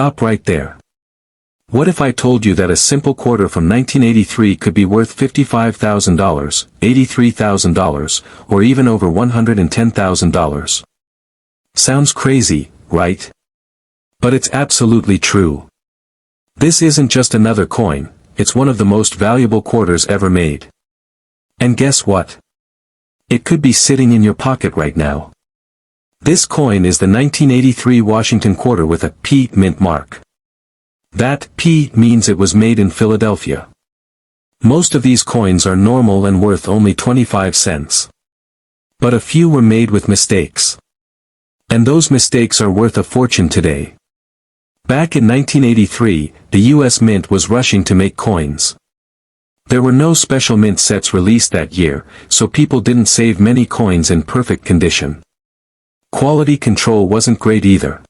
stop right there. What if I told you that a simple quarter from 1983 could be worth $55,000, $83,000, or even over $110,000? Sounds crazy, right? But it's absolutely true. This isn't just another coin, it's one of the most valuable quarters ever made. And guess what? It could be sitting in your pocket right now. This coin is the 1983 Washington quarter with a P mint mark. That P means it was made in Philadelphia. Most of these coins are normal and worth only 25 cents. But a few were made with mistakes. And those mistakes are worth a fortune today. Back in 1983, the U.S. Mint was rushing to make coins. There were no special mint sets released that year, so people didn't save many coins in perfect condition. Quality control wasn't great either.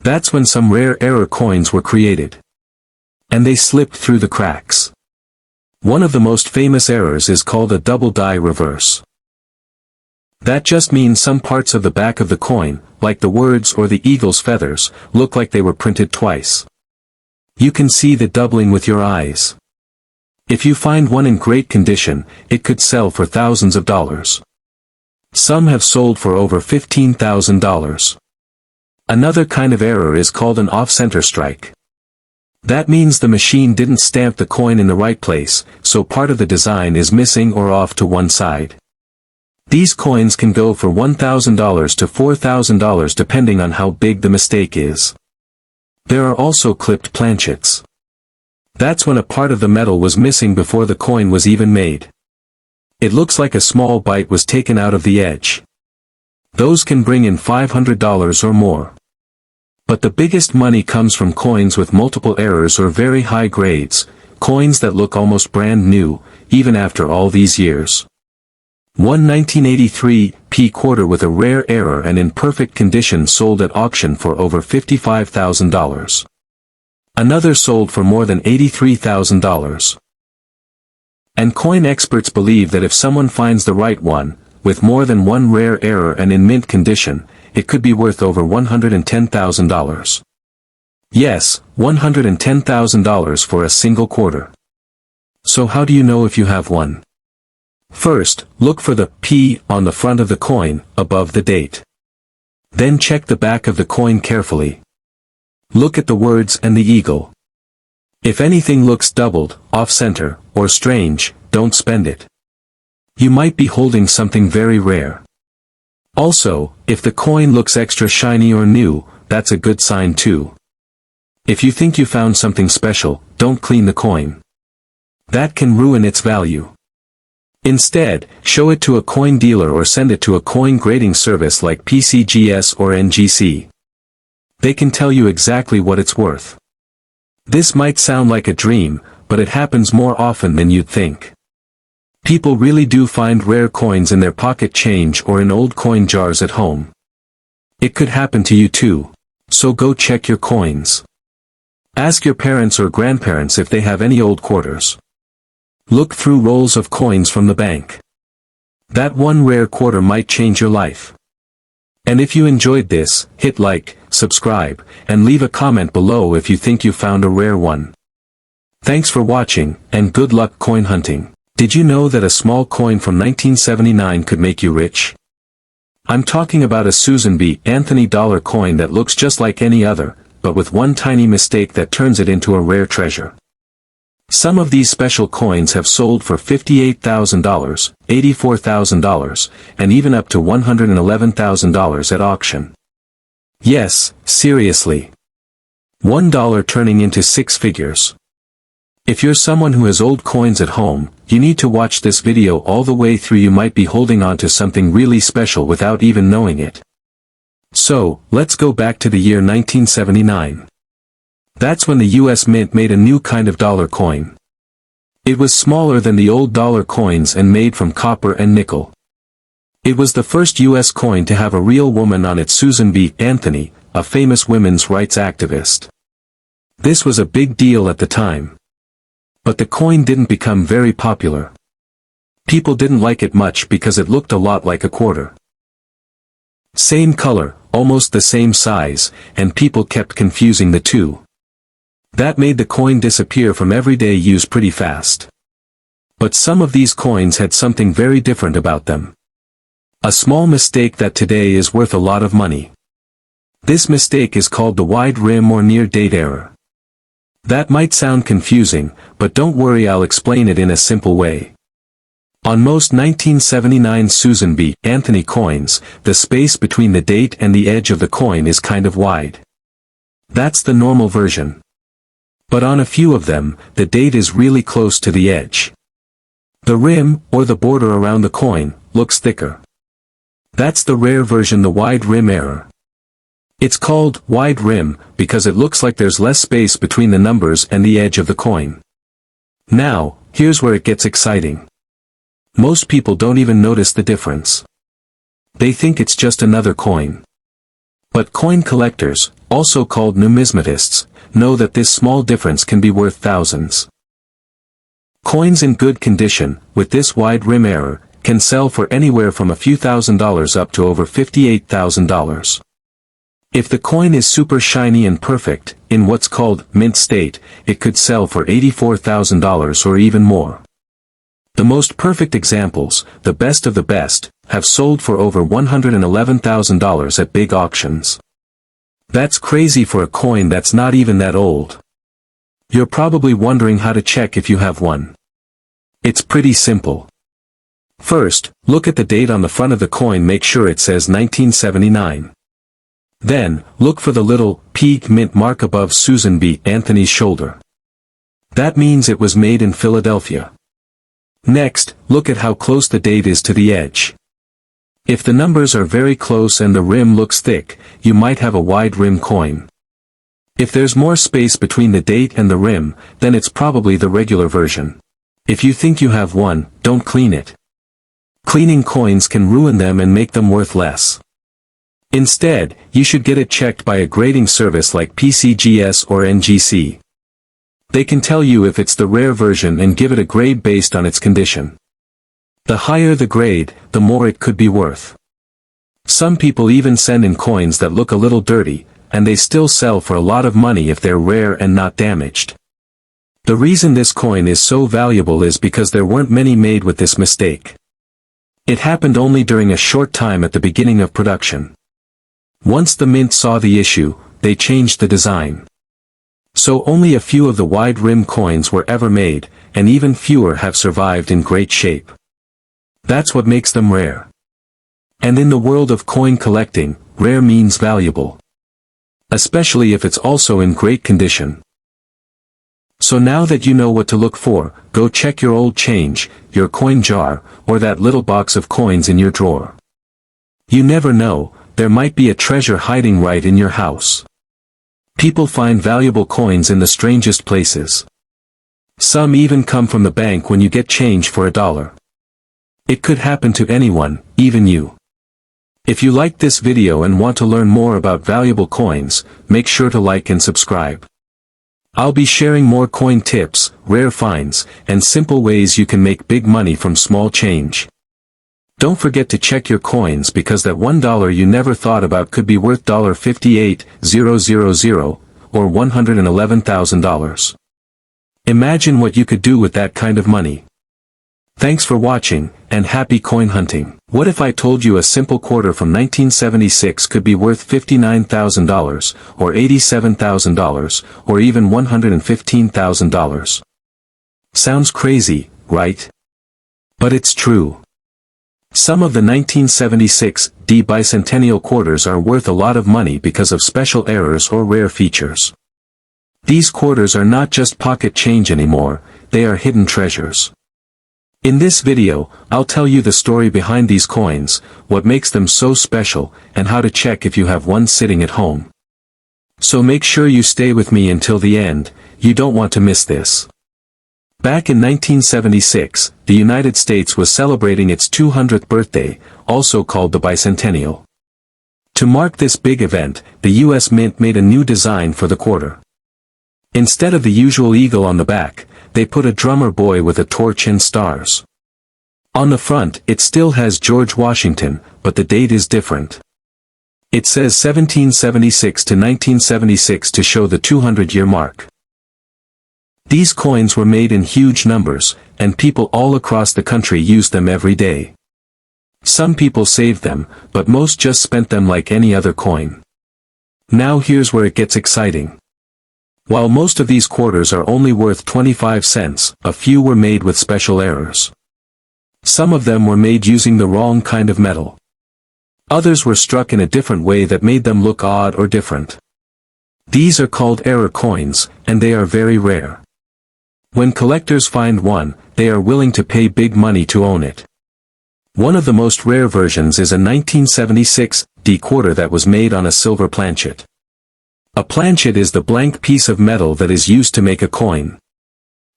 That's when some rare error coins were created. And they slipped through the cracks. One of the most famous errors is called a double die reverse. That just means some parts of the back of the coin, like the words or the eagle's feathers, look like they were printed twice. You can see the doubling with your eyes. If you find one in great condition, it could sell for thousands of dollars. Some have sold for over $15,000. Another kind of error is called an off-center strike. That means the machine didn't stamp the coin in the right place, so part of the design is missing or off to one side. These coins can go for $1,000 to $4,000 depending on how big the mistake is. There are also clipped planchets. That's when a part of the metal was missing before the coin was even made. It looks like a small bite was taken out of the edge. Those can bring in $500 or more. But the biggest money comes from coins with multiple errors or very high grades, coins that look almost brand new, even after all these years. One 1983 P quarter with a rare error and in perfect condition sold at auction for over $55,000. Another sold for more than $83,000. And coin experts believe that if someone finds the right one, with more than one rare error and in mint condition, it could be worth over $110,000. Yes, $110,000 for a single quarter. So how do you know if you have one? First, look for the P on the front of the coin, above the date. Then check the back of the coin carefully. Look at the words and the eagle. If anything looks doubled, off-center, or strange, don't spend it. You might be holding something very rare. Also, if the coin looks extra shiny or new, that's a good sign too. If you think you found something special, don't clean the coin. That can ruin its value. Instead, show it to a coin dealer or send it to a coin grading service like PCGS or NGC. They can tell you exactly what it's worth. This might sound like a dream, but it happens more often than you'd think. People really do find rare coins in their pocket change or in old coin jars at home. It could happen to you too. So go check your coins. Ask your parents or grandparents if they have any old quarters. Look through rolls of coins from the bank. That one rare quarter might change your life. And if you enjoyed this, hit like, subscribe, and leave a comment below if you think you found a rare one. Thanks for watching, and good luck coin hunting. Did you know that a small coin from 1979 could make you rich? I'm talking about a Susan B. Anthony Dollar coin that looks just like any other, but with one tiny mistake that turns it into a rare treasure. Some of these special coins have sold for $58,000, $84,000, and even up to $111,000 at auction. Yes, seriously. $1 turning into six figures. If you're someone who has old coins at home, you need to watch this video all the way through. You might be holding on to something really special without even knowing it. So, let's go back to the year 1979. That's when the U.S. Mint made a new kind of dollar coin. It was smaller than the old dollar coins and made from copper and nickel. It was the first U.S. coin to have a real woman on it, Susan B. Anthony, a famous women's rights activist. This was a big deal at the time. But the coin didn't become very popular. People didn't like it much because it looked a lot like a quarter. Same color, almost the same size, and people kept confusing the two. That made the coin disappear from everyday use pretty fast. But some of these coins had something very different about them. A small mistake that today is worth a lot of money. This mistake is called the wide rim or near date error. That might sound confusing, but don't worry, I'll explain it in a simple way. On most 1979 Susan B. Anthony coins, the space between the date and the edge of the coin is kind of wide. That's the normal version. But on a few of them, the date is really close to the edge. The rim, or the border around the coin, looks thicker. That's the rare version, the wide rim error. It's called wide rim because it looks like there's less space between the numbers and the edge of the coin. Now, here's where it gets exciting. Most people don't even notice the difference. They think it's just another coin. But coin collectors, also called numismatists, know that this small difference can be worth thousands. Coins in good condition, with this wide rim error, can sell for anywhere from a few $1,000s up to over $58,000. If the coin is super shiny and perfect, in what's called mint state, it could sell for $84,000 or even more. The most perfect examples, the best of the best, have sold for over $111,000 at big auctions. That's crazy for a coin that's not even that old. You're probably wondering how to check if you have one. It's pretty simple. First, look at the date on the front of the coin, make sure it says 1979. Then, look for the little peak mint mark above Susan B. Anthony's shoulder. That means it was made in Philadelphia. Next, look at how close the date is to the edge. If the numbers are very close and the rim looks thick, you might have a wide rim coin. If there's more space between the date and the rim, then it's probably the regular version. If you think you have one, don't clean it. Cleaning coins can ruin them and make them worth less. Instead, you should get it checked by a grading service like PCGS or NGC. They can tell you if it's the rare version and give it a grade based on its condition. The higher the grade, the more it could be worth. Some people even send in coins that look a little dirty, and they still sell for a lot of money if they're rare and not damaged. The reason this coin is so valuable is because there weren't many made with this mistake. It happened only during a short time at the beginning of production. Once the mint saw the issue, they changed the design. So only a few of the wide rim coins were ever made, and even fewer have survived in great shape. That's what makes them rare. And in the world of coin collecting, rare means valuable. Especially if it's also in great condition. So now that you know what to look for, go check your old change, your coin jar, or that little box of coins in your drawer. You never know, there might be a treasure hiding right in your house. People find valuable coins in the strangest places. Some even come from the bank when you get change for $1. It could happen to anyone, even you. If you liked this video and want to learn more about valuable coins, make sure to like and subscribe. I'll be sharing more coin tips, rare finds, and simple ways you can make big money from small change. Don't forget to check your coins because that $1 you never thought about could be worth $58,000 or $111,000. Imagine what you could do with that kind of money. Thanks for watching, and happy coin hunting. What if I told you a simple quarter from 1976 could be worth $59,000, or $87,000, or even $115,000? Sounds crazy, right? But it's true. Some of the 1976 Bicentennial Quarters are worth a lot of money because of special errors or rare features. These quarters are not just pocket change anymore, they are hidden treasures. In this video, I'll tell you the story behind these coins, what makes them so special, and how to check if you have one sitting at home. So make sure you stay with me until the end, you don't want to miss this. Back in 1976, the United States was celebrating its 200th birthday, also called the Bicentennial. To mark this big event, the U.S. Mint made a new design for the quarter. Instead of the usual eagle on the back, they put a drummer boy with a torch and stars. On the front, it still has George Washington, but the date is different. It says 1776 to 1976 to show the 200-year mark. These coins were made in huge numbers, and people all across the country used them every day. Some people saved them, but most just spent them like any other coin. Now here's where it gets exciting. While most of these quarters are only worth 25 cents, a few were made with special errors. Some of them were made using the wrong kind of metal. Others were struck in a different way that made them look odd or different. These are called error coins, and they are very rare. When collectors find one, they are willing to pay big money to own it. One of the most rare versions is a 1976 D quarter that was made on a silver planchet. A planchet is the blank piece of metal that is used to make a coin.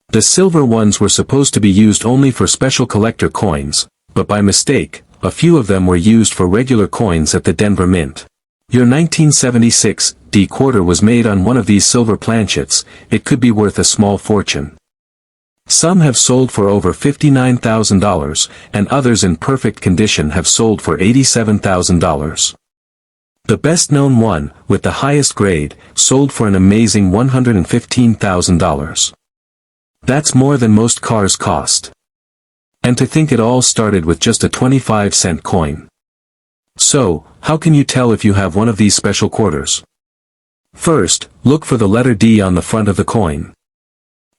The silver ones were supposed to be used only for special collector coins, but by mistake, a few of them were used for regular coins at the Denver Mint. Your 1976 D quarter was made on one of these silver planchets. It could be worth a small fortune. Some have sold for over $59,000, and others in perfect condition have sold for $87,000. The best-known one, with the highest grade, sold for an amazing $115,000. That's more than most cars cost. And to think it all started with just a 25-cent coin. So, how can you tell if you have one of these special quarters? First, look for the letter D on the front of the coin.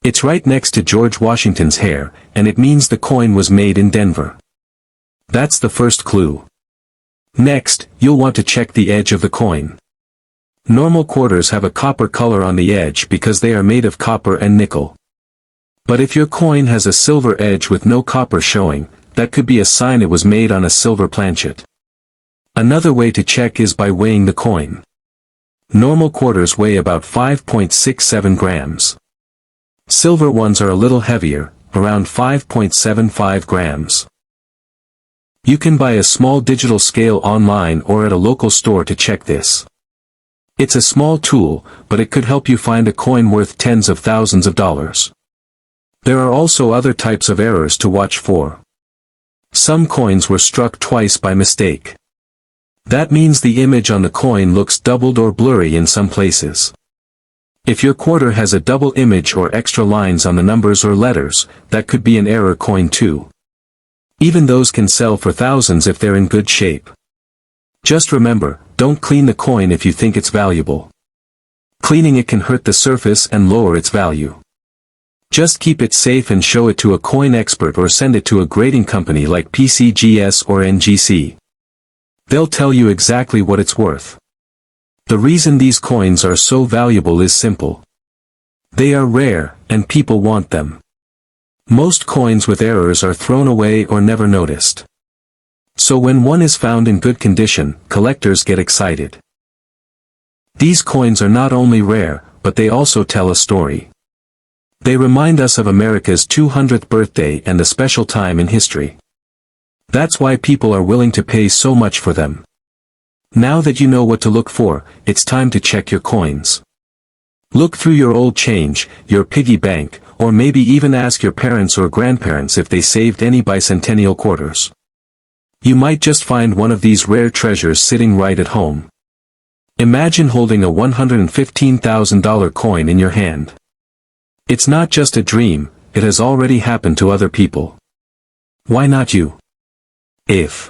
It's right next to George Washington's hair, and it means the coin was made in Denver. That's the first clue. Next, you'll want to check the edge of the coin. Normal quarters have a copper color on the edge because they are made of copper and nickel. But if your coin has a silver edge with no copper showing, that could be a sign it was made on a silver planchet. Another way to check is by weighing the coin. Normal quarters weigh about 5.67 grams. Silver ones are a little heavier, around 5.75 grams. You can buy a small digital scale online or at a local store to check this. It's a small tool, but it could help you find a coin worth tens of thousands of dollars. There are also other types of errors to watch for. Some coins were struck twice by mistake. That means the image on the coin looks doubled or blurry in some places. If your quarter has a double image or extra lines on the numbers or letters, that could be an error coin too. Even those can sell for thousands if they're in good shape. Just remember, don't clean the coin if you think it's valuable. Cleaning it can hurt the surface and lower its value. Just keep it safe and show it to a coin expert or send it to a grading company like PCGS or NGC. They'll tell you exactly what it's worth. The reason these coins are so valuable is simple. They are rare, and people want them. Most coins with errors are thrown away or never noticed. So when one is found in good condition, collectors get excited. These coins are not only rare, but they also tell a story. They remind us of America's 200th birthday and a special time in history. That's why people are willing to pay so much for them. Now that you know what to look for, it's time to check your coins. Look through your old change, your piggy bank, or maybe even ask your parents or grandparents if they saved any bicentennial quarters. You might just find one of these rare treasures sitting right at home. Imagine holding a $115,000 coin in your hand. It's not just a dream, it has already happened to other people. Why not you? If